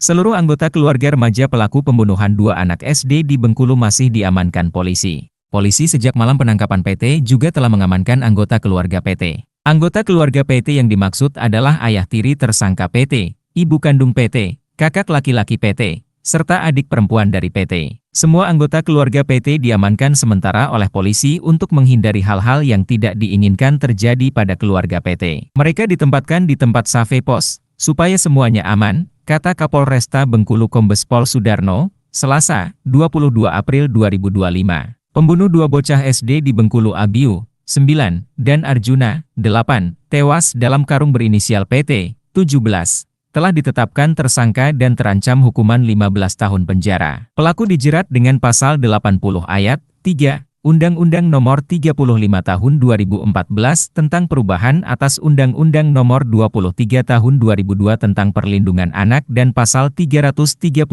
Seluruh anggota keluarga remaja pelaku pembunuhan dua anak SD di Bengkulu masih diamankan polisi. Polisi sejak malam penangkapan PT juga telah mengamankan anggota keluarga PT. Anggota keluarga PT yang dimaksud adalah ayah tiri tersangka PT, ibu kandung PT, kakak laki-laki PT, serta adik perempuan dari PT. Semua anggota keluarga PT diamankan sementara oleh polisi untuk menghindari hal-hal yang tidak diinginkan terjadi pada keluarga PT. Mereka ditempatkan di tempat Save Pos, supaya semuanya aman, kata Kapolresta Bengkulu Kombes Pol Sudarno, Selasa, 22 April 2025. Pembunuh dua bocah SD di Bengkulu Abiu, 9, dan Arjuna, 8, tewas dalam karung berinisial PT, 17. Telah ditetapkan tersangka dan terancam hukuman 15 tahun penjara. Pelaku dijerat dengan pasal 80 ayat 3, Undang-Undang Nomor 35 Tahun 2014 tentang perubahan atas Undang-Undang Nomor 23 Tahun 2002 tentang perlindungan anak dan pasal 338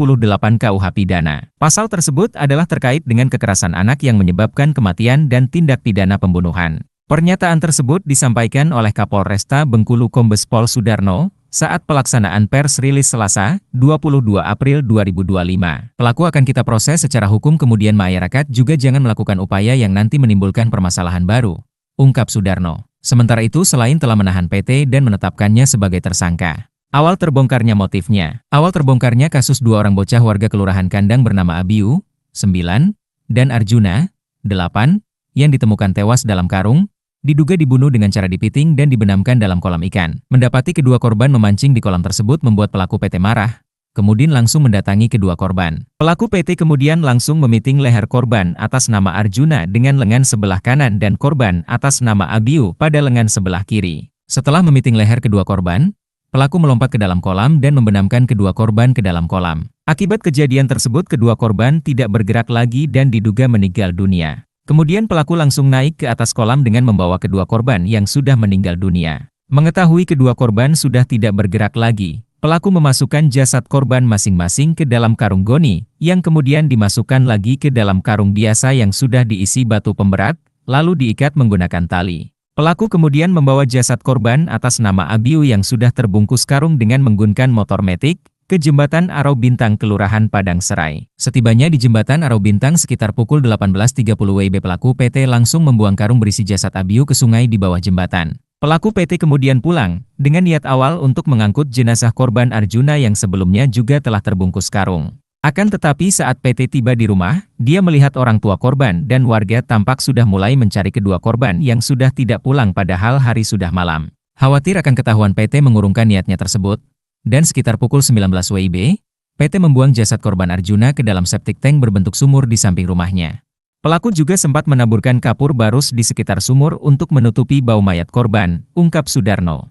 KUH Pidana. Pasal tersebut adalah terkait dengan kekerasan anak yang menyebabkan kematian dan tindak pidana pembunuhan. Pernyataan tersebut disampaikan oleh Kapolresta Bengkulu Kombes Pol Sudarno saat pelaksanaan pers rilis Selasa, 22 April 2025. Pelaku akan kita proses secara hukum, kemudian masyarakat juga jangan melakukan upaya yang nanti menimbulkan permasalahan baru, ungkap Sudarno. Sementara itu selain telah menahan PT dan menetapkannya sebagai tersangka, awal terbongkarnya motifnya. Awal terbongkarnya kasus dua orang bocah warga Kelurahan Kandang bernama Abiu, 9, dan Arjuna, 8, yang ditemukan tewas dalam karung, diduga dibunuh dengan cara dipiting dan dibenamkan dalam kolam ikan. Mendapati kedua korban memancing di kolam tersebut membuat pelaku PT marah, kemudian langsung mendatangi kedua korban. Pelaku PT kemudian langsung memiting leher korban atas nama Arjuna dengan lengan sebelah kanan dan korban atas nama Abiu pada lengan sebelah kiri. Setelah memiting leher kedua korban, pelaku melompat ke dalam kolam dan membenamkan kedua korban ke dalam kolam. Akibat kejadian tersebut kedua korban tidak bergerak lagi dan diduga meninggal dunia. Kemudian pelaku langsung naik ke atas kolam dengan membawa kedua korban yang sudah meninggal dunia. Mengetahui kedua korban sudah tidak bergerak lagi, pelaku memasukkan jasad korban masing-masing ke dalam karung goni, yang kemudian dimasukkan lagi ke dalam karung biasa yang sudah diisi batu pemberat, lalu diikat menggunakan tali. Pelaku kemudian membawa jasad korban atas nama Abiu yang sudah terbungkus karung dengan menggunakan motor metik, ke Jembatan Arau Bintang Kelurahan Padang Serai. Setibanya di Jembatan Arau Bintang sekitar pukul 18.30 WIB pelaku PT langsung membuang karung berisi jasad Abiu ke sungai di bawah jembatan. Pelaku PT kemudian pulang, dengan niat awal untuk mengangkut jenazah korban Arjuna yang sebelumnya juga telah terbungkus karung. Akan tetapi saat PT tiba di rumah, dia melihat orang tua korban dan warga tampak sudah mulai mencari kedua korban yang sudah tidak pulang padahal hari sudah malam. Khawatir akan ketahuan PT mengurungkan niatnya tersebut, dan sekitar pukul 19 WIB, PT membuang jasad korban Arjuna ke dalam septic tank berbentuk sumur di samping rumahnya. Pelaku juga sempat menaburkan kapur barus di sekitar sumur untuk menutupi bau mayat korban, ungkap Sudarno.